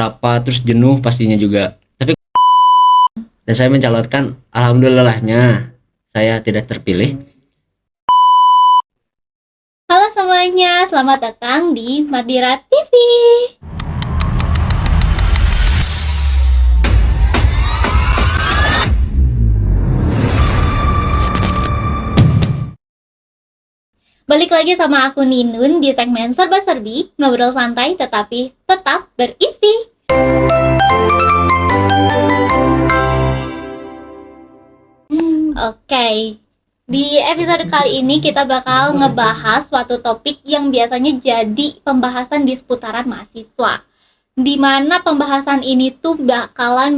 rapat, terus jenuh pastinya juga. Tapi dan saya mencalonkan, alhamdulillahnya saya tidak terpilih. Halo semuanya, selamat datang di Madira TV. Balik lagi sama aku Ninun di segmen Serba Serbi, ngobrol santai tetapi tetap berisi. Oke. Di episode kali ini kita bakal ngebahas suatu topik yang biasanya jadi pembahasan di seputaran mahasiswa. Dimana pembahasan ini tuh bakalan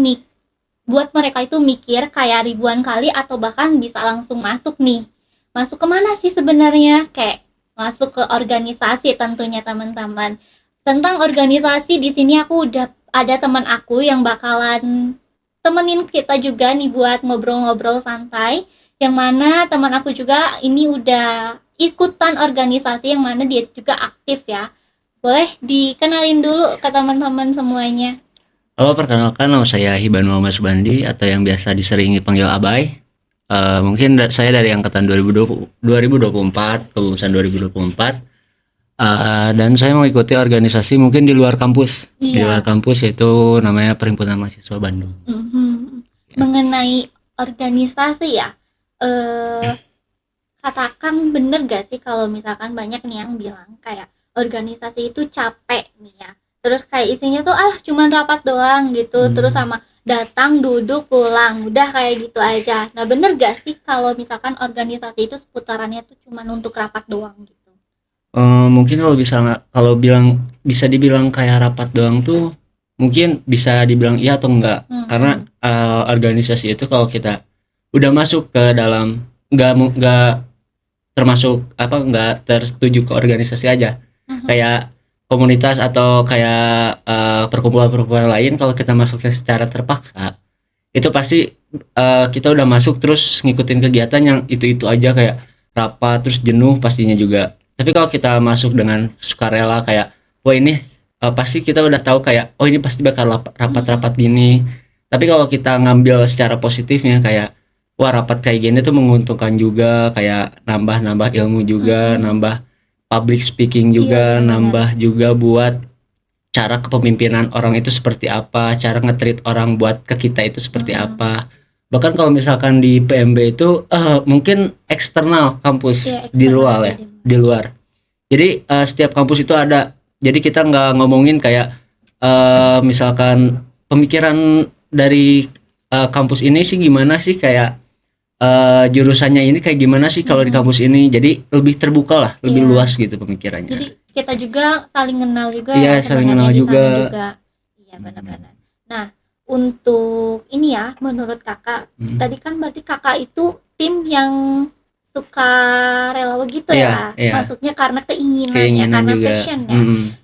buat mereka itu mikir kayak ribuan kali atau bahkan bisa langsung masuk nih. Masuk kemana sih sebenarnya? Kayak masuk ke organisasi tentunya teman-teman. Tentang organisasi di sini aku udah ada teman aku yang bakalan temenin kita juga nih buat ngobrol-ngobrol santai. Yang mana teman aku juga ini udah ikutan organisasi yang mana dia juga aktif ya. Boleh dikenalin dulu ke teman-teman semuanya. Halo, perkenalkan nama saya Hiban Muhammad Subandi atau yang biasa diseringi panggil Abai. Mungkin saya dari angkatan 2024, kelulusan 2024. Dan saya mengikuti organisasi mungkin di luar kampus. Di luar kampus yaitu namanya Perhimpunan Mahasiswa Bandung. Mengenai organisasi ya, katakan bener gak sih kalau misalkan banyak nih yang bilang kayak organisasi itu capek nih ya, terus kayak isinya tuh cuman rapat doang gitu, terus sama datang duduk pulang udah kayak gitu aja. Nah bener gak sih kalau misalkan organisasi itu seputarannya tuh cuman untuk rapat doang gitu? Mungkin kalau bisa dibilang kayak rapat doang tuh mungkin bisa dibilang iya atau enggak. Karena organisasi itu kalau kita udah masuk ke dalam, nggak termasuk nggak tertuju ke organisasi aja. Kayak komunitas atau kayak perkumpulan-perkumpulan lain, kalau kita masuknya secara terpaksa itu pasti kita udah masuk terus ngikutin kegiatan yang itu aja, kayak rapat terus jenuh pastinya juga. Tapi kalau kita masuk dengan sukarela kayak wah ini pasti kita udah tahu kayak oh ini pasti bakal rapat-rapat gini. Tapi kalau kita ngambil secara positifnya kayak wah rapat kayak gini tuh menguntungkan juga, kayak nambah ilmu juga, nambah public speaking juga, nambah juga buat cara kepemimpinan orang itu seperti apa, cara nge-treat orang buat ke kita itu seperti apa. Bahkan kalau misalkan di PMB itu mungkin eksternal kampus, di luar ya, di luar. Jadi setiap kampus itu ada. Jadi kita nggak ngomongin kayak misalkan pemikiran dari kampus ini sih gimana sih, kayak jurusannya ini kayak gimana sih kalau di kampus ini. Jadi lebih terbuka lah, lebih luas gitu pemikirannya. Jadi kita juga saling kenal juga. Iya, saling kenal juga. Iya benar-benar. Nah untuk ini ya, menurut kakak tadi kan berarti kakak itu tim yang suka rela gitu ya, masuknya karena keinginan karena juga. Passion ya.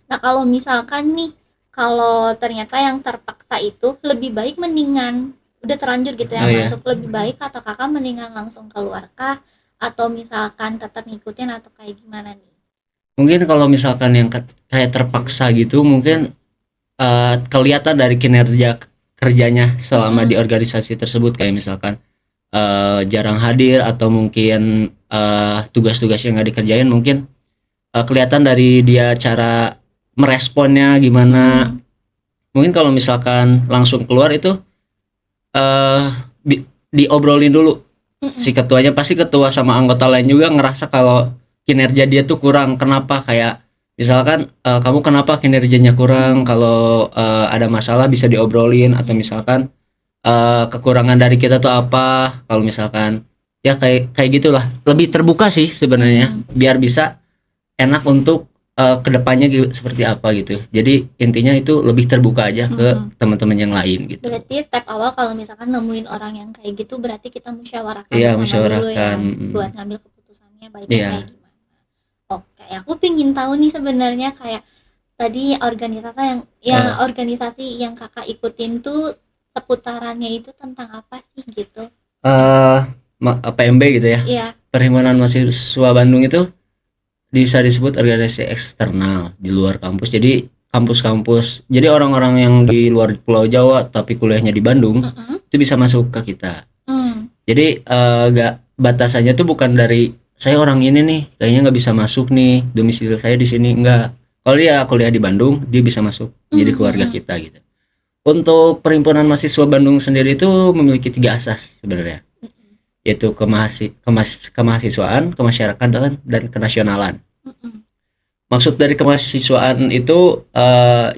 Nah kalau misalkan nih, kalau ternyata yang terpaksa itu lebih baik mendingan udah terlanjur gitu ya masuk, lebih baik atau kakak mendingan langsung keluar kah, atau misalkan tetap ngikutin atau kayak gimana nih? Mungkin kalau misalkan yang kayak terpaksa gitu mungkin kelihatan dari kinerja kerjanya selama di organisasi tersebut, kayak misalkan jarang hadir atau mungkin tugas-tugas yang nggak dikerjain, mungkin kelihatan dari dia cara meresponnya gimana. Mungkin kalau misalkan langsung keluar itu diobrolin dulu si ketuanya, pasti ketua sama anggota lain juga ngerasa kalau kinerja dia tuh kurang. Kenapa, kayak misalkan kamu kenapa kinerjanya kurang, kalau ada masalah bisa diobrolin, atau misalkan kekurangan dari kita tuh apa, kalau misalkan ya kayak gitulah. Lebih terbuka sih sebenarnya biar bisa enak untuk kedepannya seperti apa gitu. Jadi intinya itu lebih terbuka aja ke teman-teman yang lain gitu. Berarti step awal kalau misalkan nemuin orang yang kayak gitu berarti kita musyawarahkan musyawarahkan dulu ya, buat ngambil keputusannya baiknya kayak gimana. Oke, aku pingin tahu nih sebenarnya kayak tadi organisasi yang kakak ikutin tuh seputarannya itu tentang apa sih gitu? PMB gitu ya. Iya. Perhimpunan Mahasiswa Bandung itu bisa disebut organisasi eksternal di luar kampus. Jadi kampus-kampus. Jadi orang-orang yang di luar Pulau Jawa tapi kuliahnya di Bandung itu bisa masuk ke kita. Jadi nggak batasannya tuh bukan dari saya orang ini nih kayaknya nggak bisa masuk nih, domisili saya di sini, enggak. Kalau dia kuliah di Bandung dia bisa masuk jadi keluarga kita gitu. Untuk Perhimpunan Mahasiswa Bandung sendiri itu memiliki 3 asas sebenarnya, yaitu kemahasiswaan, kemasyarakatan, dan kenasionalan. Maksud dari kemahasiswaan itu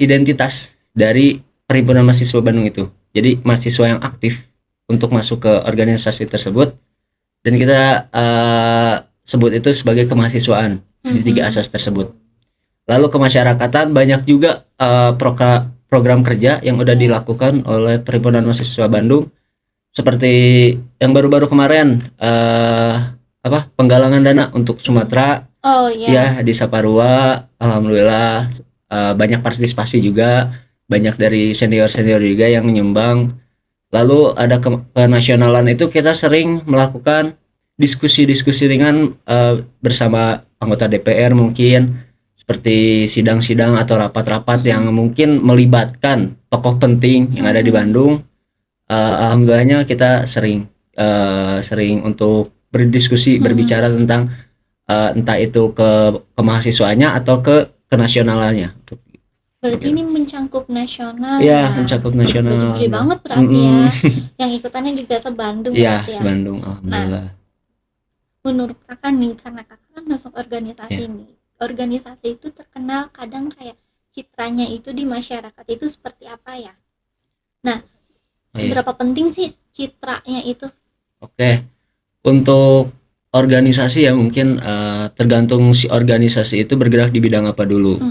identitas dari Perhimpunan Mahasiswa Bandung itu. Jadi mahasiswa yang aktif untuk masuk ke organisasi tersebut, dan kita sebut itu sebagai kemahasiswaan di 3 asas tersebut. Lalu kemasyarakatan, banyak juga program kerja yang udah dilakukan oleh Perhimpunan Mahasiswa Bandung, seperti yang baru-baru kemarin penggalangan dana untuk Sumatera. Ya, di Saparua alhamdulillah banyak partisipasi juga, banyak dari senior-senior juga yang menyumbang. Lalu ada kenasionalan itu kita sering melakukan diskusi-diskusi ringan bersama anggota DPR, mungkin seperti sidang-sidang atau rapat-rapat yang mungkin melibatkan tokoh penting yang ada di Bandung. Alhamdulillahnya kita sering untuk berdiskusi, berbicara tentang entah itu ke mahasiswanya atau ke kenasionalannya. Berarti ini mencangkup nasional. Ya, mencangkup nasional. Gede banget berarti ya. Yang ikutannya juga se-Bandung ya. berarti ya. Se-Bandung, alhamdulillah. Nah, menurut kakak nih, karena kakak kan masuk organisasi nih, organisasi itu terkenal kadang kayak citranya itu di masyarakat itu seperti apa ya? Nah, seberapa penting sih citranya itu? Oke, untuk organisasi ya mungkin tergantung si organisasi itu bergerak di bidang apa dulu.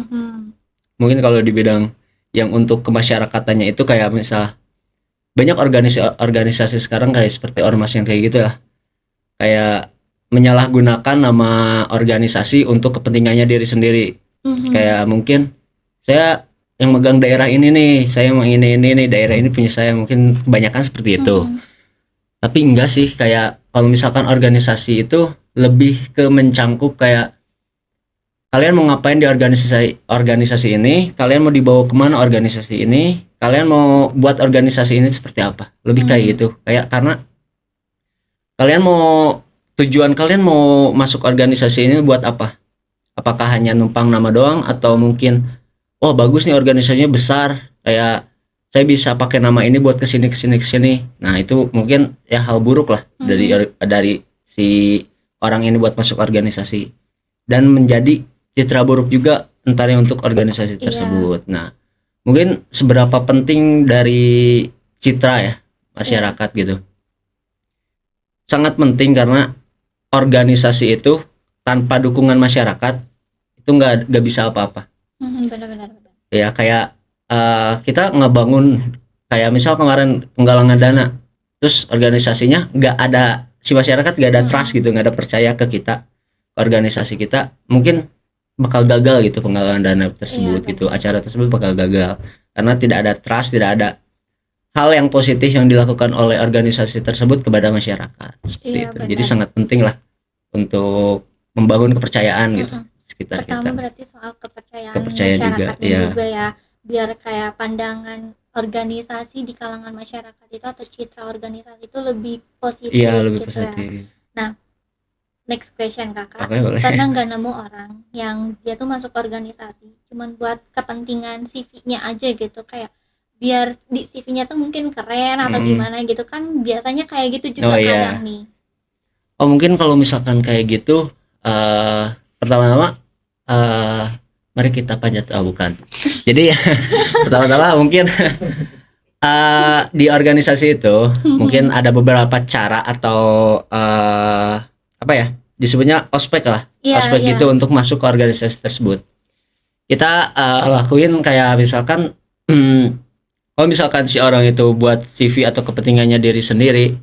Mungkin kalau di bidang yang untuk kemasyarakatannya itu kayak misal banyak organisasi sekarang kayak seperti ormas yang kayak gitu lah, kayak menyalahgunakan nama organisasi untuk kepentingannya diri sendiri. Kayak mungkin saya yang megang daerah ini nih, saya mau ini nih, daerah ini punya saya, mungkin kebanyakan seperti itu. Tapi enggak sih, kayak kalau misalkan organisasi itu lebih ke mencangkup kayak kalian mau ngapain di organisasi ini, kalian mau dibawa kemana organisasi ini, kalian mau buat organisasi ini seperti apa, lebih kayak gitu. Kayak karena kalian mau, tujuan kalian mau masuk organisasi ini buat apa? Apakah hanya numpang nama doang, atau mungkin oh bagus nih organisasinya besar, kayak saya bisa pakai nama ini buat kesini. Nah itu mungkin ya hal buruk lah dari si orang ini buat masuk organisasi, dan menjadi citra buruk juga entar untuk organisasi tersebut. Nah mungkin seberapa penting dari citra ya masyarakat gitu, sangat penting, karena organisasi itu tanpa dukungan masyarakat itu nggak bisa apa-apa. Benar. Ya kayak kita ngebangun kayak misal kemarin penggalangan dana, terus organisasinya nggak ada, si masyarakat nggak ada trust gitu, nggak ada percaya ke kita, organisasi kita, mungkin bakal gagal gitu penggalangan dana tersebut gitu, acara tersebut bakal gagal karena tidak ada trust, tidak ada hal yang positif yang dilakukan oleh organisasi tersebut kepada masyarakat seperti itu. Benar. Jadi sangat penting lah untuk membangun kepercayaan gitu sekitar kita. Pertama berarti soal kepercayaan masyarakatnya juga ya, biar kayak pandangan organisasi di kalangan masyarakat itu atau citra organisasi itu lebih positif. Iya, lebih gitu positif. Ya. Nah, next question kakak, pernah nggak nemu orang yang dia tuh masuk organisasi cuman buat kepentingan CV-nya aja gitu, kayak biar di CV-nya tuh mungkin keren atau gimana gitu kan, biasanya kayak gitu juga kadang nih. Oh mungkin kalau misalkan kayak gitu, pertama-tama mari kita panjat, bukan. Jadi pertama-tama mungkin di organisasi itu mungkin ada beberapa cara atau apa ya disebutnya ospek lah, ospek gitu untuk masuk ke organisasi tersebut. Kita lakuin kayak misalkan kalau misalkan si orang itu buat CV atau kepentingannya diri sendiri,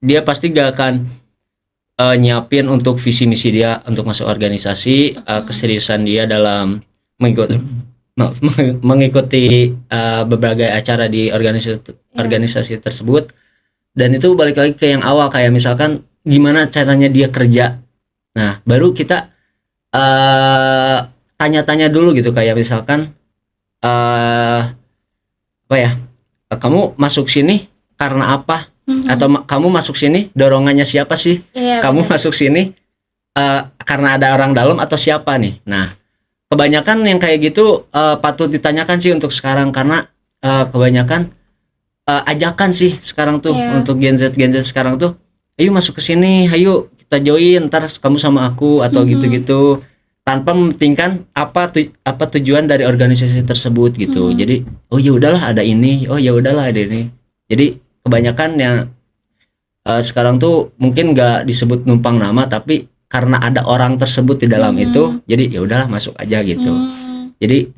dia pasti gak akan nyiapin untuk visi misi dia untuk masuk organisasi, keseriusan dia dalam mengikuti berbagai acara di organisasi tersebut. Dan itu balik lagi ke yang awal, kayak misalkan gimana caranya dia kerja. Nah baru kita tanya-tanya dulu gitu, kayak misalkan eh apa ya? Kamu masuk sini karena apa? Atau kamu masuk sini dorongannya siapa sih? Iya, Kamu benar. masuk sini karena ada orang dalam atau siapa nih? Nah, kebanyakan yang kayak gitu patut ditanyakan sih untuk sekarang karena kebanyakan ajakan sih sekarang tuh Iya. untuk Gen Z sekarang tuh, ayo masuk ke sini, ayo kita join, ntar kamu sama aku atau gitu-gitu, tanpa mementingkan apa tujuan dari organisasi tersebut gitu. Jadi oh ya udahlah ada ini, oh ya udahlah ada ini. Jadi kebanyakan yang sekarang tuh mungkin nggak disebut numpang nama, tapi karena ada orang tersebut di dalam itu, jadi ya udahlah masuk aja gitu. Jadi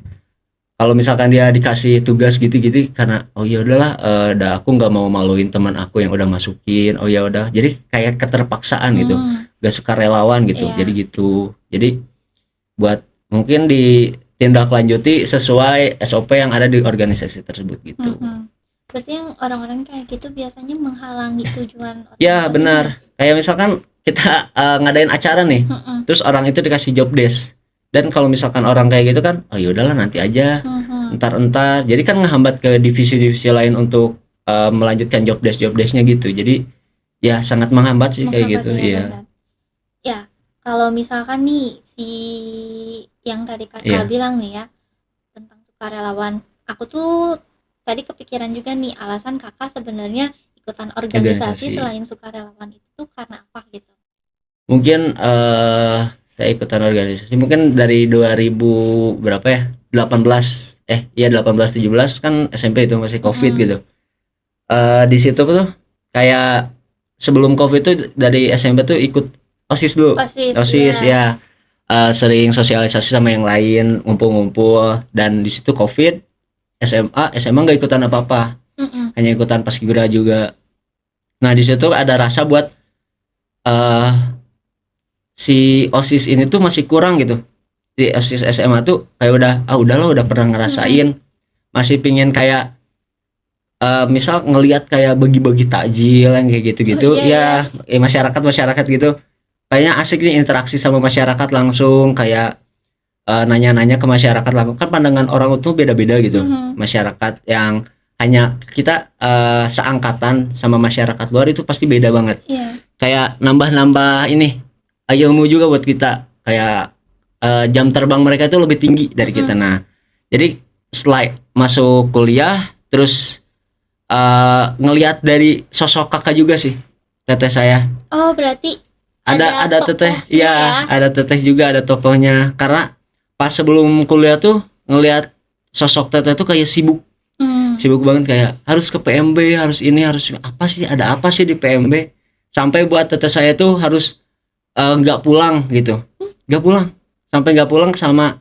kalau misalkan dia dikasih tugas gitu-gitu karena oh ya udahlah udah aku nggak mau maluin teman aku yang udah masukin, oh ya udah, jadi kayak keterpaksaan gitu, gak suka relawan gitu. Iya. Jadi gitu, jadi buat mungkin ditindaklanjuti sesuai SOP yang ada di organisasi tersebut gitu. Berarti yang orang-orang kayak gitu biasanya menghalangi tujuan Ya organisasinya. benar, kayak misalkan kita ngadain acara nih, terus orang itu dikasih job desk, dan kalau misalkan orang kayak gitu kan oh ya udahlah nanti aja, entar jadi kan ngehambat ke divisi-divisi lain untuk melanjutkan job desknya gitu. Jadi ya sangat menghambat sih kayak gitu. Iya. benar. Ya, kalau misalkan nih si yang tadi kakak Iya. bilang nih ya tentang sukarelawan, aku tuh tadi kepikiran juga nih alasan kakak sebenarnya ikutan organisasi selain sukarelawan itu karena apa gitu? Mungkin saya ikutan organisasi mungkin dari 2000 berapa ya? 18 17 kan SMP itu masih Covid gitu. Di situ tuh kayak sebelum Covid tuh dari SMP tuh ikut OSIS dulu. OSIS ya. Sering sosialisasi sama yang lain, ngumpul-ngumpul, dan di situ Covid SMA nggak ikutan apa-apa. Hanya ikutan paskibra juga. Nah, di situ ada rasa buat si OSIS ini tuh masih kurang gitu. Di OSIS SMA tuh kayak udahlah udah pernah ngerasain, masih pingin kayak misal ngelihat kayak bagi-bagi takjil yang kayak gitu-gitu. Masyarakat gitu kayaknya asik nih interaksi sama masyarakat langsung, kayak nanya-nanya ke masyarakat langsung. Kan pandangan orang itu beda-beda gitu. Masyarakat yang hanya kita seangkatan sama masyarakat luar itu pasti beda banget. Kayak nambah-nambah ini ilmu juga buat kita, kayak jam terbang mereka itu lebih tinggi dari kita. Nah, jadi setelah masuk kuliah terus ngelihat dari sosok kakak juga sih, teteh saya. Oh, berarti ada teteh ya, ada teteh juga, ada tokohnya. Karena pas sebelum kuliah tuh ngelihat sosok teteh tuh kayak sibuk banget, kayak harus ke PMB, harus ini, harus apa sih, ada apa sih di PMB, sampai buat teteh saya tuh harus nggak pulang gitu, sampai nggak pulang sama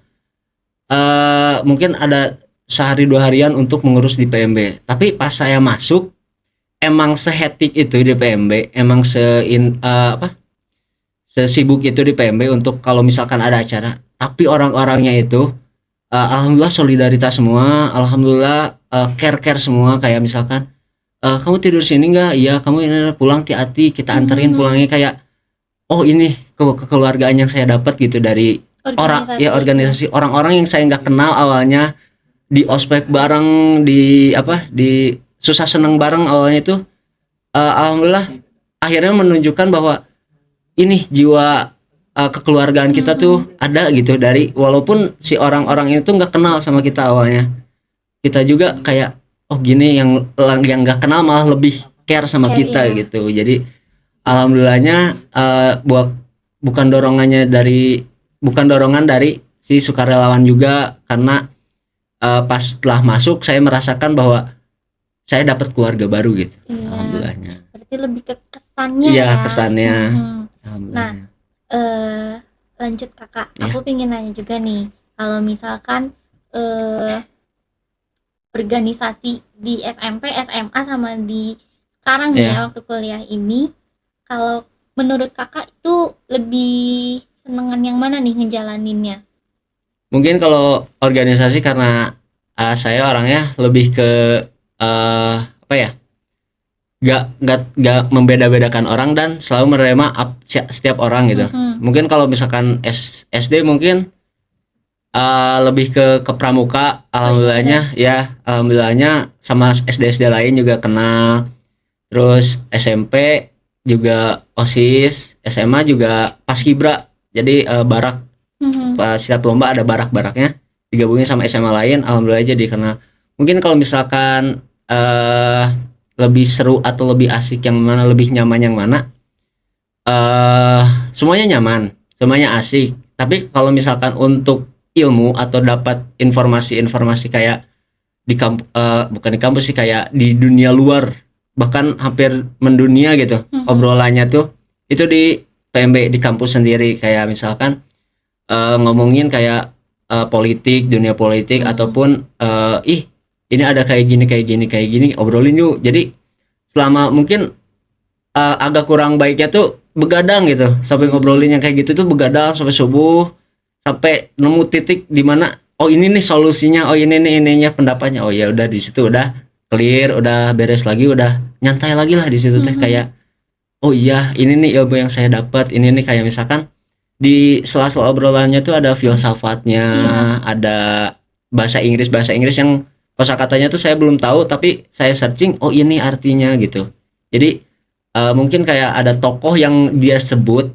mungkin ada sehari 2 harian untuk mengurus di PMB. Tapi pas saya masuk emang sehetik itu di PMB, emang sesibuk itu di PMB untuk kalau misalkan ada acara. Tapi orang-orangnya itu alhamdulillah solidaritas semua, alhamdulillah care semua. Kayak misalkan kamu tidur sini nggak? Iya, kamu ini pulang hati-hati, kita anterin pulangnya. Kayak oh ini kekeluargaan yang saya dapat gitu dari organisasi orang-orang yang saya nggak kenal awalnya, di ospek bareng, di susah seneng bareng awalnya itu. Alhamdulillah akhirnya menunjukkan bahwa ini jiwa kekeluargaan kita tuh ada gitu, dari walaupun si orang-orang itu nggak kenal sama kita awalnya. Kita juga kayak oh gini, yang nggak kenal malah lebih care sama kita gitu. Jadi alhamdulillahnya bukan dorongan dari si sukarelawan juga, karena pas setelah masuk saya merasakan bahwa saya dapat keluarga baru gitu. Alhamdulillahnya. Berarti lebih ke kesannya. Iya, kesannya. Nah, lanjut kakak, aku pengen nanya juga nih, kalau misalkan organisasi di SMP, SMA sama di sekarang ya waktu kuliah ini, kalau menurut kakak itu lebih senengan yang mana nih ngejalaninnya? Mungkin kalau organisasi karena saya orangnya lebih ke apa ya, gak membeda-bedakan orang dan selalu menerima setiap orang gitu. Mungkin kalau misalkan SD mungkin Lebih ke pramuka, alhamdulillahnya ya, alhamdulillahnya sama SD-SD lain juga kenal. Terus SMP juga OSIS, SMA juga paskibra. Jadi barak pas setiap lomba ada barak-baraknya, digabungin sama SMA lain, alhamdulillah jadi kenal. Mungkin kalau misalkan lebih seru atau lebih asik yang mana, lebih nyaman yang mana, semuanya nyaman, semuanya asik. Tapi kalau misalkan untuk ilmu atau dapat informasi-informasi kayak bukan di kampus sih, kayak di dunia luar, bahkan hampir mendunia gitu, obrolannya tuh itu di PMB di kampus sendiri, kayak misalkan ngomongin kayak politik, dunia politik, ataupun ini ada kayak gini, obrolin yuk. Jadi selama mungkin agak kurang baiknya tuh begadang gitu, sampai ngobrolin yang kayak gitu tuh begadang sampai subuh, sampai nemu titik di mana oh ini nih solusinya, oh ini nih ininya pendapatnya, oh ya udah di situ udah clear, udah beres lagi, udah nyantai lagi lah di situ teh, kayak oh iya ini nih ilmu yang saya dapat, ini nih kayak misalkan di sela-sela obrolannya tuh ada filsafatnya, ada bahasa Inggris yang kosakatanya tuh saya belum tahu, tapi saya searching, oh ini artinya gitu. Jadi mungkin kayak ada tokoh yang dia sebut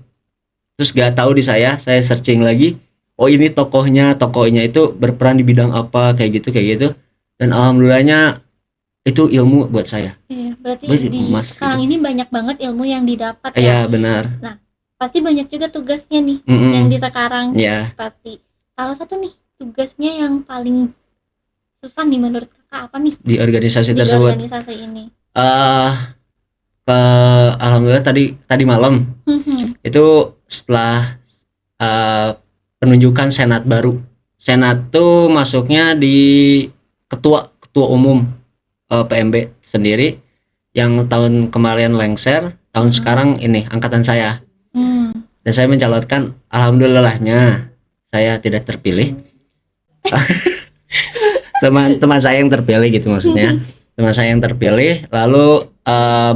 terus gak tahu di saya searching lagi, oh ini tokohnya itu berperan di bidang apa, kayak gitu, dan alhamdulillahnya itu ilmu buat saya. Iya, berarti di sekarang ini banyak banget ilmu yang didapat ya. Iya benar. Nah pasti banyak juga tugasnya nih yang di sekarang. Pasti salah satu nih tugasnya yang paling susah nih menurut kakak apa nih di organisasi di tersebut? Organisasi ini alhamdulillah tadi malam itu setelah penunjukan senat baru. Senat tuh masuknya di ketua umum PMB sendiri, yang tahun kemarin lengser, tahun sekarang ini angkatan saya. Dan saya mencalonkan, alhamdulillahnya saya tidak terpilih. teman saya yang terpilih gitu maksudnya. Teman saya yang terpilih. Lalu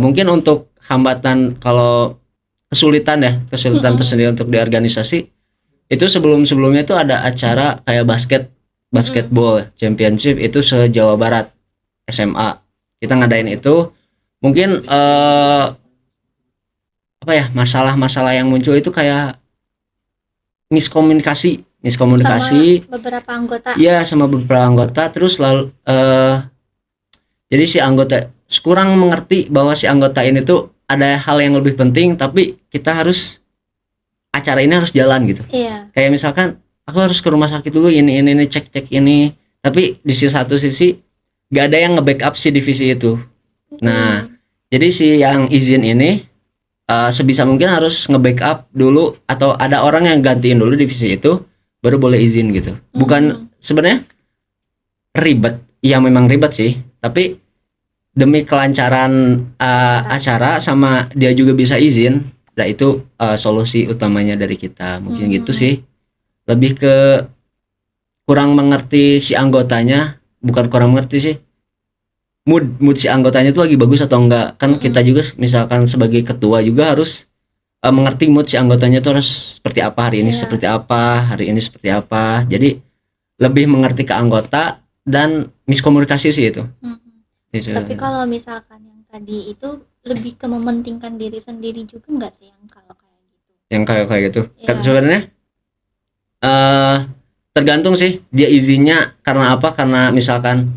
mungkin untuk hambatan, kalau kesulitan tersendiri untuk di organisasi itu, sebelumnya itu ada acara kayak basketball championship itu se-Jawa Barat SMA, kita ngadain itu. Mungkin apa ya, masalah-masalah yang muncul itu kayak miskomunikasi sama beberapa anggota. Iya, sama beberapa anggota. Terus lalu jadi si anggota kurang mengerti bahwa si anggota ini tuh ada hal yang lebih penting, tapi acara ini harus jalan gitu. Iya. Kayak misalkan aku harus ke rumah sakit dulu, ini cek ini, tapi di satu sisi gak ada yang nge-backup si divisi itu. Nah, jadi si yang izin ini sebisa mungkin harus nge-backup dulu, atau ada orang yang gantiin dulu divisi itu baru boleh izin gitu. Bukan sebenarnya ribet, ya memang ribet sih, tapi demi kelancaran acara sama dia juga bisa izin. Nah itu solusi utamanya dari kita, mungkin gitu sih. Lebih ke kurang mengerti si anggotanya, bukan kurang mengerti sih, mood si anggotanya itu lagi bagus atau enggak. Kan kita juga misalkan sebagai ketua juga harus mengerti mood si anggotanya itu harus seperti apa, hari ini seperti apa, hari ini seperti apa. Jadi lebih mengerti ke anggota dan miskomunikasi sih itu. Tapi kalau misalkan yang tadi itu lebih ke mementingkan diri sendiri juga enggak sih yang kalau kayak gitu? Yang kayak gitu. Sebenarnya tergantung sih dia izinnya karena apa. Karena misalkan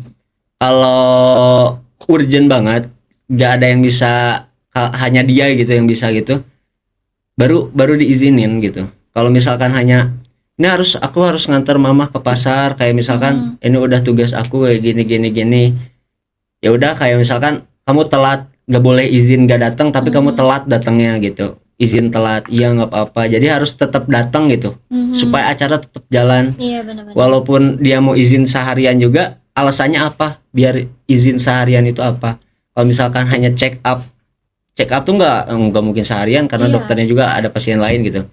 kalau urgent banget, nggak ada yang bisa, hanya dia gitu yang bisa gitu, baru diizinin gitu. Kalau misalkan hanya ini aku harus nganter mama ke pasar, kayak misalkan ini udah tugas aku kayak gini, ya udah, kayak misalkan kamu telat, nggak boleh izin nggak datang, tapi kamu telat datangnya gitu, izin telat, iya nggak apa-apa. Jadi harus tetap datang gitu, supaya acara tetap jalan. Iya, benar-benar. Walaupun dia mau izin seharian juga, alasannya apa biar izin seharian itu apa. Kalau misalkan hanya check up tuh nggak mungkin seharian, karena dokternya juga ada pasien lain gitu.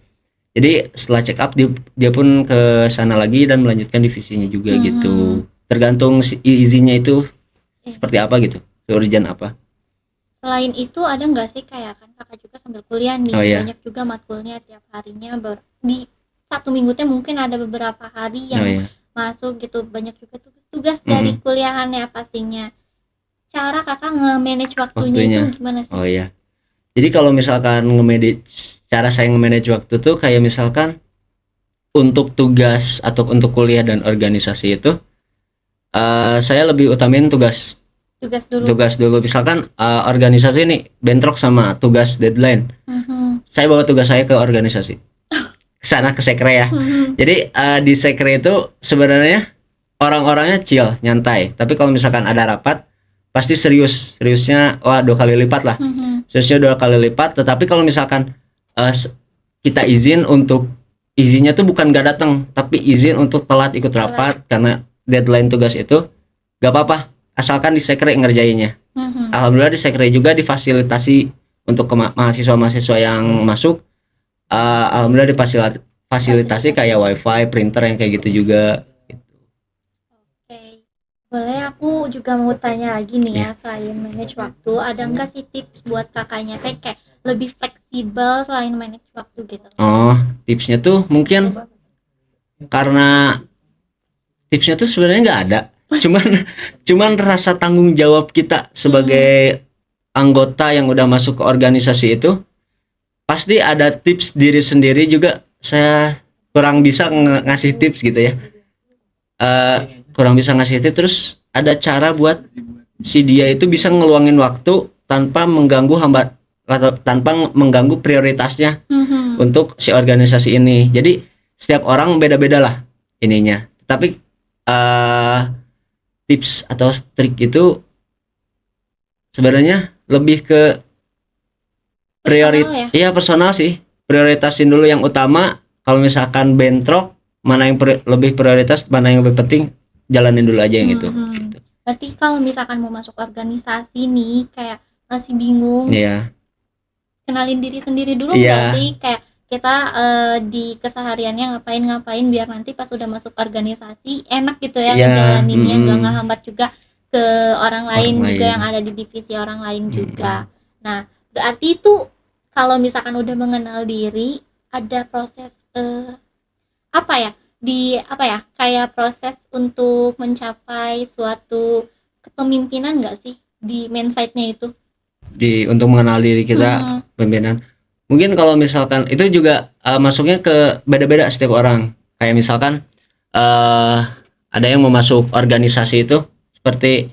Jadi setelah check up dia pun ke sana lagi dan melanjutkan divisinya juga gitu. Tergantung izinnya itu seperti apa gitu, urgent apa. Selain itu ada nggak sih, kayak kan kakak juga sambil kuliah nih, banyak juga matkulnya tiap harinya satu minggu teh mungkin ada beberapa hari Oh yang iya. masuk gitu, banyak juga tugas-tugas dari kuliahannya pastinya. Cara kakak nge-manage waktunya itu gimana sih? Oh iya. Jadi kalau misalkan cara saya nge-manage waktu tuh kayak misalkan untuk tugas atau untuk kuliah dan organisasi itu saya lebih utamain tugas dulu. Misalkan organisasi nih bentrok sama tugas deadline, saya bawa tugas saya ke organisasi, sana ke sekre ya. Jadi di sekre itu sebenarnya orang-orangnya chill, nyantai, tapi kalau misalkan ada rapat pasti seriusnya 2 kali lipat lah. Seriusnya 2 kali lipat. Tetapi kalau misalkan kita izinnya tuh bukan gak datang, tapi izin untuk telat ikut rapat karena deadline tugas itu gak apa-apa, asalkan di sekre ngerjainnya. Alhamdulillah di sekre juga difasilitasi untuk mahasiswa-mahasiswa yang masuk. Alhamdulillah difasilitasi kayak wifi, printer yang kayak gitu juga. Oke. Boleh aku juga mau tanya lagi nih ya, selain manage waktu, ada nggak sih tips buat kakaknya kayak lebih fleksibel selain manage waktu gitu? Oh, tipsnya tuh mungkin karena tipsnya tuh sebenarnya nggak ada, cuman rasa tanggung jawab kita sebagai anggota yang udah masuk ke organisasi itu, pasti ada tips diri sendiri juga. Saya kurang bisa ngasih tips gitu ya, kurang bisa ngasih tips. Terus ada cara buat si dia itu bisa ngeluangin waktu tanpa mengganggu prioritasnya untuk si organisasi ini. Jadi setiap orang beda-beda lah ininya. Tapi tips atau trik itu sebenarnya lebih ke personal sih. Prioritasin dulu yang utama. Kalau misalkan bentrok, mana yang lebih prioritas, mana yang lebih penting, jalanin dulu aja yang itu. Gitu. Berarti kalau misalkan mau masuk organisasi nih, kayak masih bingung, kenalin diri sendiri dulu nggak sih? Kayak kita di kesehariannya ngapain biar nanti pas udah masuk organisasi enak gitu ya ngejalaninnya, nggak ngehambat juga ke orang lain juga yang ada di divisi orang lain juga. Nah, berarti itu kalau misalkan udah mengenal diri, ada proses kayak proses untuk mencapai suatu kepemimpinan nggak sih di mindset-nya itu? Untuk mengenal diri kita, pemimpinan. Mungkin kalau misalkan itu juga masuknya ke beda-beda setiap orang. Kayak misalkan ada yang mau masuk organisasi itu seperti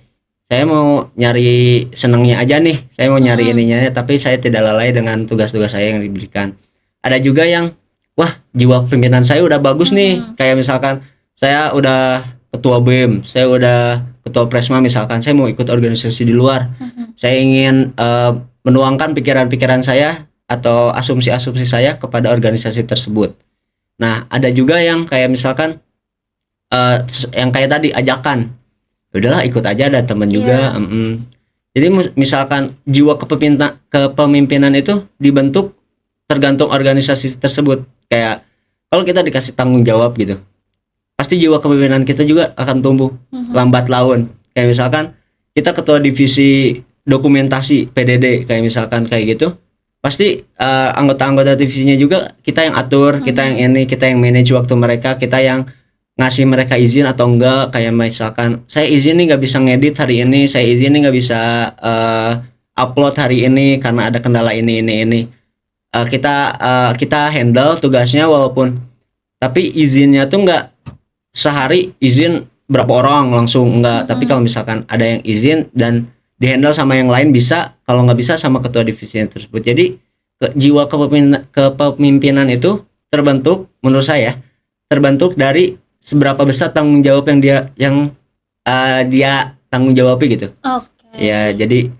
saya mau nyari senangnya aja nih, saya mau nyari ininya, tapi saya tidak lalai dengan tugas-tugas saya yang diberikan. Ada juga yang wah, jiwa pimpinan saya udah bagus nih, kayak misalkan saya udah ketua BEM, saya udah ketua Presma misalkan, saya mau ikut organisasi di luar. Saya ingin menuangkan pikiran-pikiran saya atau asumsi-asumsi saya kepada organisasi tersebut. Nah, ada juga yang kayak misalkan yang kayak tadi ajakan, udahlah ikut aja, ada teman juga. Jadi misalkan jiwa kepemimpinan itu dibentuk tergantung organisasi tersebut. Kayak kalau kita dikasih tanggung jawab gitu, pasti jiwa kepemimpinan kita juga akan tumbuh lambat laun. Kayak misalkan kita ketua divisi dokumentasi PDD, kayak misalkan kayak gitu, pasti anggota-anggota divisinya juga kita yang atur, kita yang manage waktu mereka, kita yang ngasih mereka izin atau enggak. Kayak misalkan saya izin nih nggak bisa ngedit hari ini, saya izin nih nggak bisa upload hari ini karena ada kendala ini. Kita handle tugasnya, walaupun tapi izinnya tuh nggak sehari izin berapa orang langsung, enggak. Tapi kalau misalkan ada yang izin dan dihandle sama yang lain bisa, kalau nggak bisa sama ketua divisi tersebut. Jadi jiwa kepemimpinan itu menurut saya terbentuk dari seberapa besar tanggung jawab yang dia tanggung jawabi gitu. Ya, jadi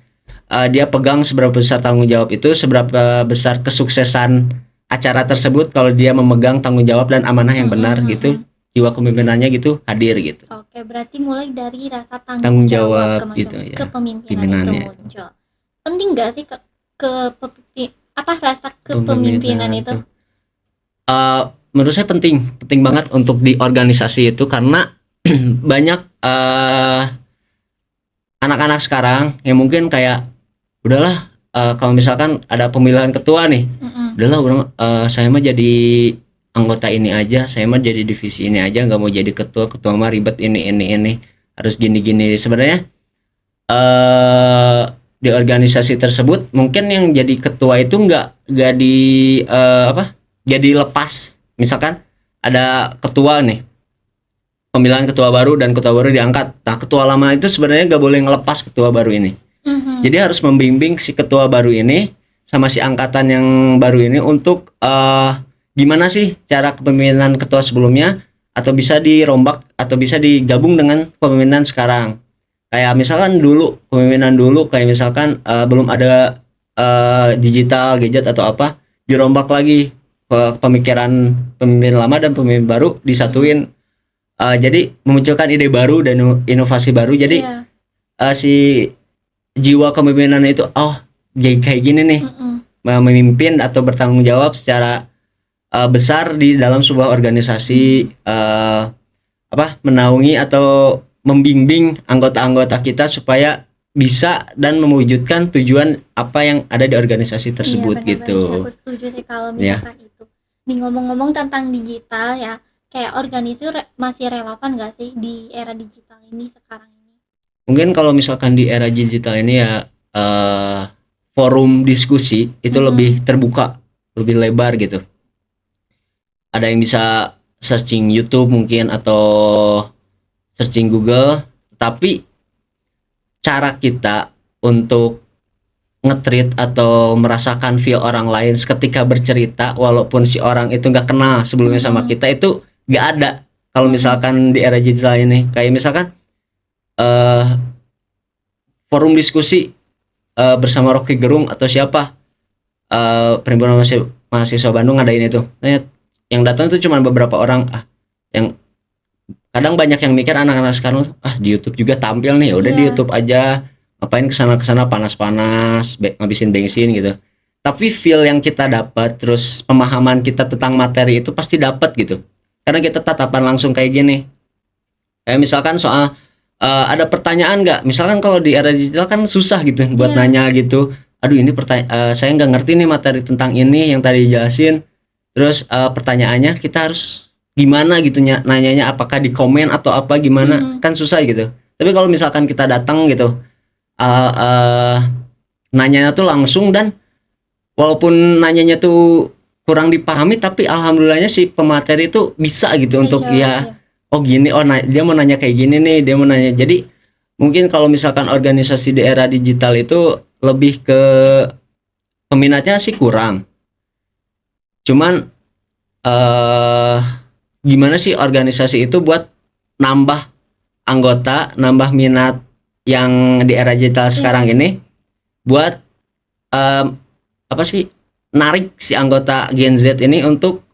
dia pegang seberapa besar tanggung jawab itu, seberapa besar kesuksesan acara tersebut kalau dia memegang tanggung jawab dan amanah yang benar gitu. Jiwa kepemimpinannya gitu hadir gitu. Oke, berarti mulai dari rasa tanggung jawab gitu ya. Kepemimpinan itu muncul. Penting nggak sih rasa kepemimpinan itu? Menurut saya penting banget untuk di organisasi itu, karena banyak anak-anak sekarang yang mungkin kayak udahlah, kalau misalkan ada pemilihan ketua nih, udahlah saya mah jadi anggota ini aja, saya mah jadi divisi ini aja, nggak mau jadi ketua mah ribet ini harus gini-gini. Sebenarnya di organisasi tersebut mungkin yang jadi ketua itu nggak di jadi lepas. Misalkan ada ketua nih, pemilihan ketua baru dan ketua baru diangkat. Nah, ketua lama itu sebenarnya nggak boleh ngelepas ketua baru ini. Jadi harus membimbing si ketua baru ini sama si angkatan yang baru ini untuk gimana sih cara kepemimpinan ketua sebelumnya, atau bisa dirombak atau bisa digabung dengan kepemimpinan sekarang. Kayak misalkan kepemimpinan dulu kayak misalkan belum ada digital gadget atau apa, dirombak lagi pemikiran pemimpin lama dan pemimpin baru disatuin. Jadi memunculkan ide baru dan inovasi baru. Jadi si jiwa kepemimpinan itu kayak gini nih, memimpin atau bertanggung jawab secara besar di dalam sebuah organisasi, menaungi atau membimbing anggota-anggota kita supaya bisa dan mewujudkan tujuan apa yang ada di organisasi tersebut. Iya, gitu. Aku setuju sih kalau misalkan itu. Nih ngomong-ngomong tentang digital ya, kayak organisasi masih relevan gak sih di era digital ini sekarang ini? Mungkin kalau misalkan di era digital ini ya forum diskusi itu lebih terbuka, lebih lebar gitu. Ada yang bisa searching YouTube mungkin atau searching Google, tapi cara kita untuk nge-treat atau merasakan feel orang lain ketika bercerita walaupun si orang itu nggak kenal sebelumnya sama kita itu nggak ada kalau misalkan di era digital ini. Kayak misalkan forum diskusi bersama Rocky Gerung atau siapa, perhimpunan mahasiswa Bandung ngadain itu. Yang datang itu cuma beberapa orang, yang kadang banyak yang mikir anak-anak sekarang di YouTube juga tampil nih, udah di YouTube aja, ngapain kesana panas-panas ngabisin bensin gitu. Tapi feel yang kita dapat, terus pemahaman kita tentang materi itu pasti dapat gitu, karena kita tatapan langsung kayak gini. Kayak misalkan soal ada pertanyaan nggak, misalkan kalau di era digital kan susah gitu buat nanya gitu, aduh ini saya nggak ngerti nih materi tentang ini yang tadi dijelasin, terus pertanyaannya kita harus gimana gitu nanyanya, apakah di komen atau apa gimana, kan susah gitu. Tapi kalau misalkan kita datang gitu, nanyanya tuh langsung, dan walaupun nanyanya tuh kurang dipahami tapi alhamdulillahnya si pemateri itu bisa gitu untuk gini, dia mau nanya kayak gini nih, dia mau nanya. Jadi mungkin kalau misalkan organisasi di era digital itu lebih ke peminatnya sih kurang, cuman gimana sih organisasi itu buat nambah anggota, nambah minat yang di era digital sekarang ini, buat narik si anggota Gen Z ini untuk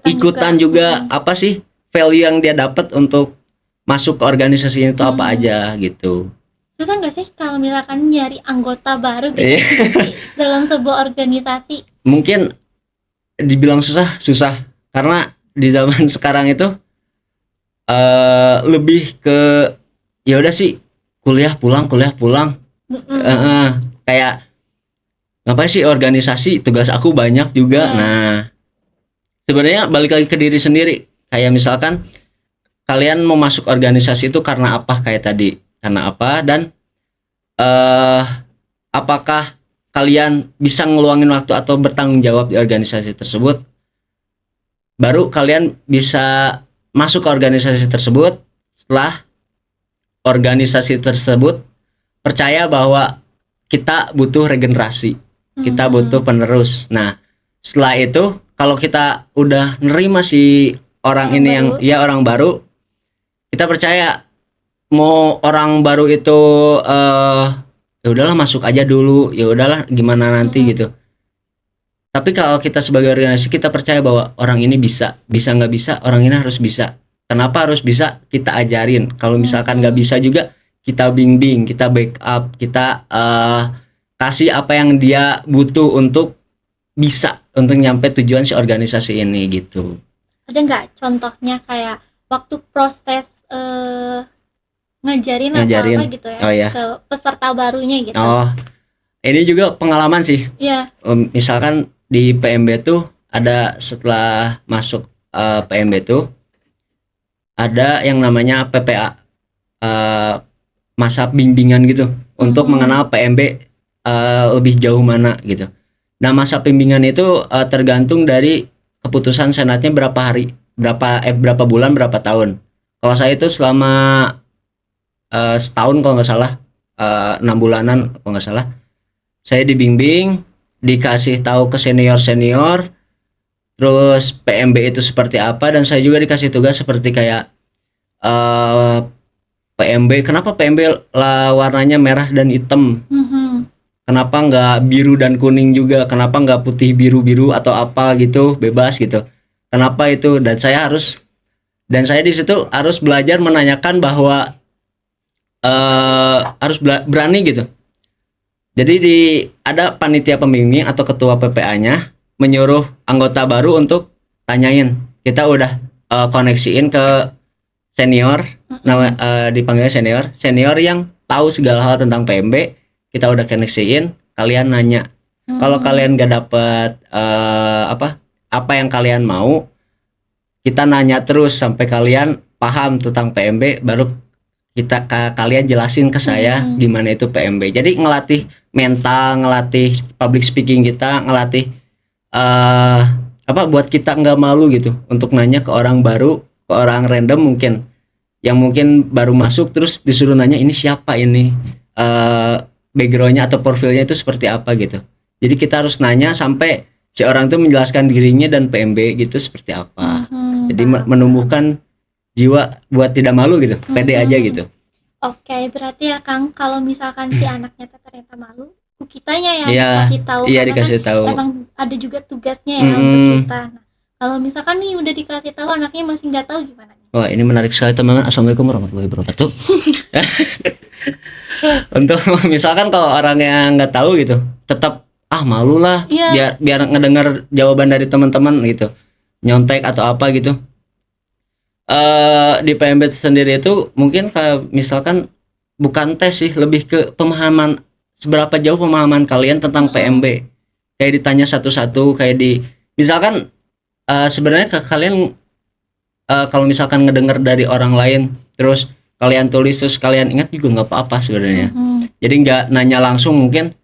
ikutan juga apa sih value yang dia dapat untuk masuk ke organisasi itu apa aja gitu. Susah nggak sih kalau misalkan nyari anggota baru gitu dalam sebuah organisasi? Mungkin dibilang susah karena di zaman sekarang itu lebih ke ya udah sih kuliah pulang kayak ngapain sih organisasi, tugas aku banyak juga. Nah sebenarnya balik lagi ke diri sendiri, kayak misalkan kalian mau masuk organisasi itu karena apa, kayak tadi karena apa, dan apakah kalian bisa ngeluangin waktu atau bertanggung jawab di organisasi tersebut, baru kalian bisa masuk ke organisasi tersebut. Setelah organisasi tersebut percaya bahwa kita butuh regenerasi, kita butuh penerus. Nah setelah itu kalau kita udah nerima si orang ini baru, orang baru, kita percaya mau orang baru itu ya udahlah masuk aja dulu, ya udahlah gimana nanti gitu. Tapi kalau kita sebagai organisasi kita percaya bahwa orang ini bisa nggak bisa, orang ini harus bisa. Kenapa harus bisa? Kita ajarin. Kalau misalkan nggak bisa juga kita bimbing, kita backup, kita kasih apa yang dia butuh untuk bisa untuk nyampe tujuan si organisasi ini gitu. Ada nggak contohnya kayak waktu proses ngajarin atau apa gitu ya ke peserta barunya gitu? Ini juga pengalaman sih. Misalkan di PMB tuh ada setelah masuk PMB itu ada yang namanya PPA, masa bimbingan gitu untuk mengenal PMB lebih jauh mana gitu. Nah, masa bimbingan itu tergantung dari keputusan senatnya berapa hari, berapa bulan, berapa tahun. Kalau saya itu selama setahun kalau nggak salah, 6 bulanan kalau nggak salah. Saya dibimbing, dikasih tahu ke senior, terus PMB itu seperti apa, dan saya juga dikasih tugas seperti kayak PMB, kenapa PMB warnanya merah dan hitam? Kenapa nggak biru dan kuning juga? Kenapa nggak putih biru atau apa gitu, bebas gitu? Kenapa itu? Dan saya di situ harus belajar menanyakan bahwa harus berani gitu. Jadi ada panitia pembimbing atau ketua PPA-nya menyuruh anggota baru untuk tanyain. Kita udah koneksiin ke senior, dipanggilnya senior yang tahu segala hal tentang PMB. Kita udah koneksiin, kalian nanya. Kalau kalian gak dapet apa yang kalian mau, kita nanya terus sampai kalian paham tentang PMB, baru kalian jelasin ke saya gimana itu PMB. Jadi ngelatih mental, ngelatih public speaking kita, ngelatih buat kita nggak malu gitu untuk nanya ke orang baru, ke orang random mungkin yang mungkin baru masuk, terus disuruh nanya ini siapa, ini backgroundnya atau profilnya itu seperti apa gitu. Jadi kita harus nanya sampai si orang itu menjelaskan dirinya dan PMB gitu seperti apa. Jadi menumbuhkan jiwa buat tidak malu gitu, pede aja gitu. Oke, berarti ya Kang, kalau misalkan si anaknya ternyata malu, kitanya yang dikasih tahu, dikasih tahu. Emang ada juga tugasnya ya untuk kita. Nah, kalau misalkan nih udah dikasih tahu anaknya masih nggak tahu gimana? Wah, ini menarik sekali teman-teman. Assalamualaikum warahmatullahi wabarakatuh. Untuk misalkan kalau orang yang nggak tahu gitu, tetap malu lah, biar ngedengar jawaban dari teman-teman gitu, nyontek atau apa gitu. Di PMB sendiri itu mungkin kayak misalkan bukan tes sih, lebih ke pemahaman, seberapa jauh pemahaman kalian tentang PMB. Kayak ditanya satu-satu, kayak misalkan sebenarnya kalian kalau misalkan ngedengar dari orang lain terus kalian tulis terus kalian ingat juga nggak apa-apa sebenarnya. Jadi nggak nanya langsung, mungkin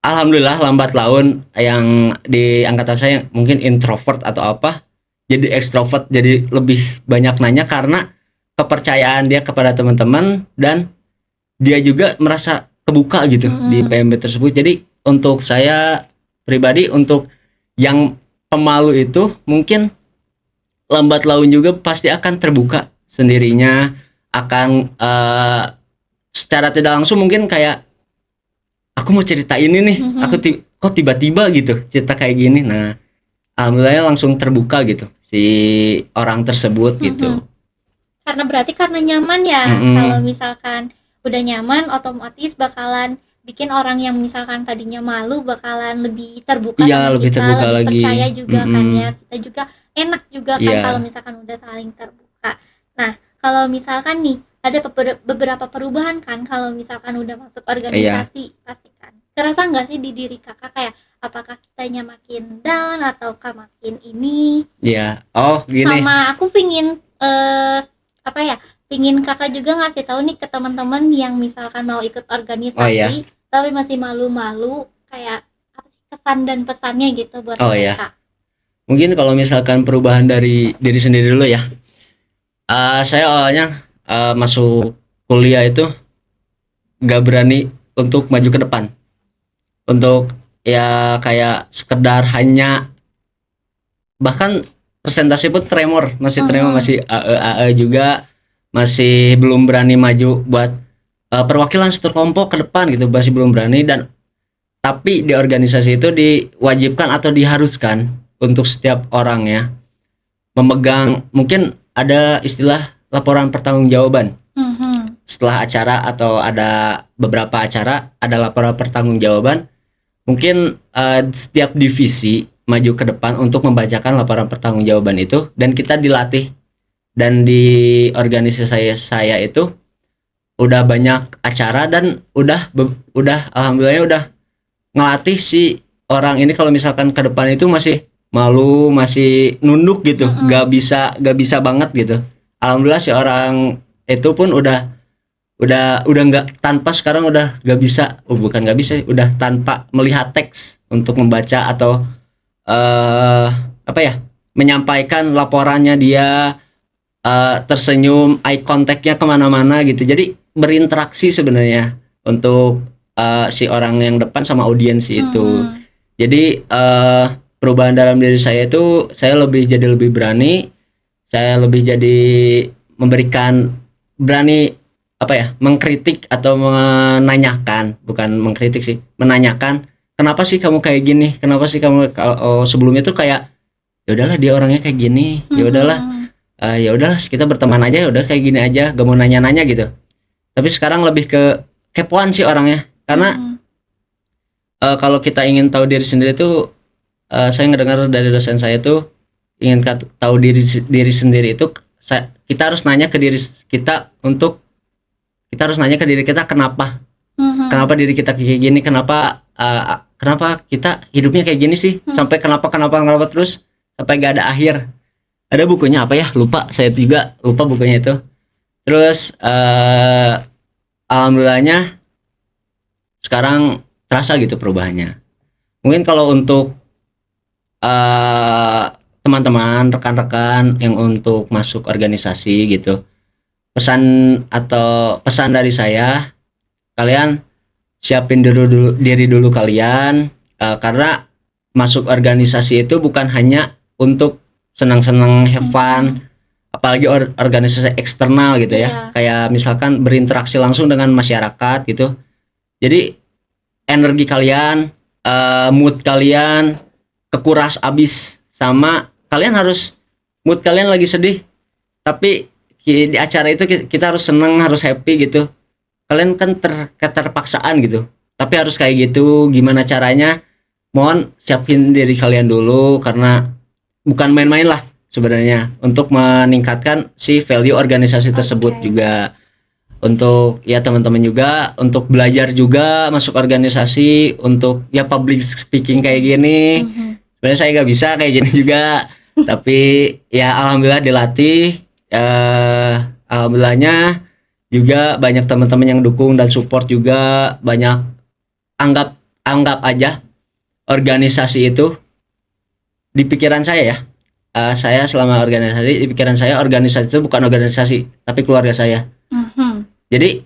alhamdulillah lambat laun yang di angkatan saya mungkin introvert atau apa jadi ekstrovert, jadi lebih banyak nanya karena kepercayaan dia kepada teman-teman dan dia juga merasa kebuka gitu di PMB tersebut. Jadi untuk saya pribadi, untuk yang pemalu itu mungkin lambat laun juga pasti akan terbuka sendirinya, akan secara tidak langsung mungkin kayak aku mau cerita ini nih, kok tiba-tiba gitu cerita kayak gini. Nah, alhamdulillah langsung terbuka gitu si orang tersebut gitu. Karena nyaman ya. Kalau misalkan udah nyaman, otomatis bakalan bikin orang yang misalkan tadinya malu bakalan lebih terbuka, lebih terbuka lagi, percaya juga kan ya. Kita juga enak juga kan kalau misalkan udah saling terbuka. Nah, kalau misalkan nih ada beberapa perubahan kan kalau misalkan udah masuk organisasi, pasti kan terasa nggak sih di diri kakak kayak apakah kitanya makin down ataukah makin ini? Gini. Sama aku pingin pingin kakak juga ngasih tahu nih ke teman-teman yang misalkan mau ikut organisasi tapi masih malu-malu, kayak apa sih kesan dan pesannya gitu buat mereka. Mungkin kalau misalkan perubahan dari diri sendiri dulu ya. Saya awalnya masuk kuliah itu gak berani untuk maju ke depan. Untuk ya kayak sekedar hanya, bahkan presentasi pun tremor, masih AE juga, masih belum berani maju buat perwakilan satu kelompok ke depan gitu, masih belum berani. Dan tapi di organisasi itu diwajibkan atau diharuskan untuk setiap orang ya memegang, mungkin ada istilah laporan pertanggungjawaban. Setelah acara atau ada beberapa acara ada laporan pertanggungjawaban. Mungkin setiap divisi maju ke depan untuk membacakan laporan pertanggungjawaban itu, dan kita dilatih. Dan di organisasi saya itu udah banyak acara dan udah alhamdulillah udah ngelatih si orang ini kalau misalkan ke depan itu masih malu, masih nunduk gitu, gak bisa banget gitu. Alhamdulillah si orang itu pun udah nggak, tanpa sekarang udah gak bisa, bukan nggak bisa, udah tanpa melihat teks untuk membaca atau apa ya, menyampaikan laporannya dia, tersenyum, eye contact-nya kemana-mana gitu. Jadi berinteraksi sebenarnya untuk si orang yang depan sama audiens itu. Jadi perubahan dalam diri saya itu, saya jadi lebih berani, saya lebih jadi memberikan, berani apa ya, mengkritik atau menanyakan, bukan mengkritik sih, menanyakan kenapa sih kamu kayak gini, kenapa sih kamu, kalau sebelumnya tuh kayak ya udahlah dia orangnya kayak gini, ya udahlah, ya udahlah kita berteman aja, ya udah kayak gini aja, gak mau nanya-nanya gitu. Tapi sekarang lebih ke kepoan sih orangnya, karena kalau kita ingin tahu diri sendiri tuh, saya ngedengar dari dosen saya tuh, ingin tahu diri sendiri itu, kita harus nanya ke diri kita, kita harus nanya ke diri kita kenapa diri kita kayak gini, kenapa kita hidupnya kayak gini sih, sampai kenapa terus sampai gak ada akhir. Ada bukunya apa ya, lupa, saya juga lupa bukunya itu. Terus alhamdulillahnya sekarang terasa gitu perubahannya. Mungkin kalau untuk teman-teman, rekan-rekan yang untuk masuk organisasi gitu, pesan dari saya, kalian siapin diri dulu kalian, karena masuk organisasi itu bukan hanya untuk senang-senang, have fun, apalagi organisasi eksternal gitu ya, kayak misalkan berinteraksi langsung dengan masyarakat gitu. Jadi energi kalian, mood kalian kekuras abis, sama kalian harus, mood kalian lagi sedih, tapi di acara itu kita harus seneng, harus happy gitu. Kalian kan keterpaksaan gitu, tapi harus kayak gitu. Gimana caranya? Mohon siapin diri kalian dulu, karena bukan main-main lah sebenarnya, untuk meningkatkan si value organisasi tersebut juga. Untuk ya teman-teman juga, untuk belajar juga masuk organisasi, untuk ya public speaking kayak gini. Sebenarnya saya nggak bisa kayak gini juga, tapi ya alhamdulillah dilatih. Alhamdulillahnya juga banyak teman-teman yang dukung dan support juga. Banyak, anggap aja organisasi itu di pikiran saya ya, saya selama organisasi, di pikiran saya organisasi itu bukan organisasi tapi keluarga saya. Jadi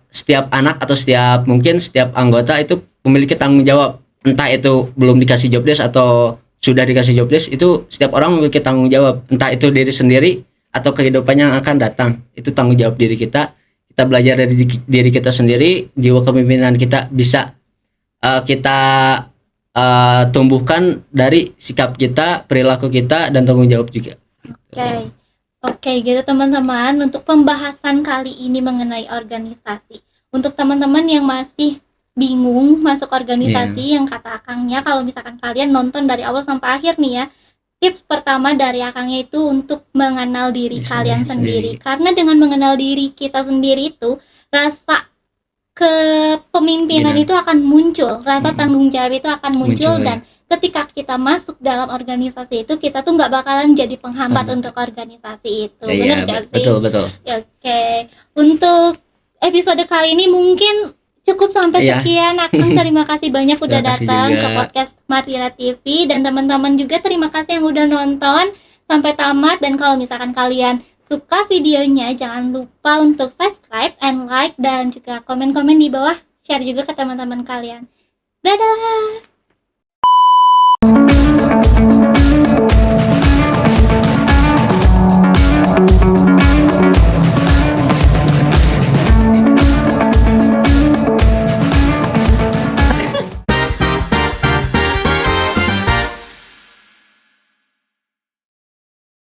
setiap anak atau mungkin setiap anggota itu memiliki tanggung jawab, entah itu belum dikasih job desk atau sudah dikasih job desk, itu setiap orang memiliki tanggung jawab, entah itu diri sendiri atau kehidupan yang akan datang. Itu tanggung jawab diri kita. Kita belajar dari diri kita sendiri, jiwa kepemimpinan kita bisa kita tumbuhkan dari sikap kita, perilaku kita, dan tanggung jawab juga. Oke, gitu teman-teman, untuk pembahasan kali ini mengenai organisasi. Untuk teman-teman yang masih bingung masuk organisasi, yang kata Akangnya, kalau misalkan kalian nonton dari awal sampai akhir nih ya, tips pertama dari Akangnya itu untuk mengenal diri kalian sendiri. Karena dengan mengenal diri kita sendiri itu, rasa kepemimpinan itu akan muncul, rasa tanggung jawab itu akan muncul, dan ketika kita masuk dalam organisasi itu, kita tuh nggak bakalan jadi penghambat untuk organisasi itu. Benar nggak sih? Betul. Oke. Untuk episode kali ini mungkin cukup sampai sekian. Akang terima kasih banyak udah datang ke podcast Martira TV, dan teman-teman juga terima kasih yang udah nonton sampai tamat. Dan kalau misalkan kalian suka videonya, jangan lupa untuk subscribe and like, dan juga komen-komen di bawah, share juga ke teman-teman kalian. Dadah.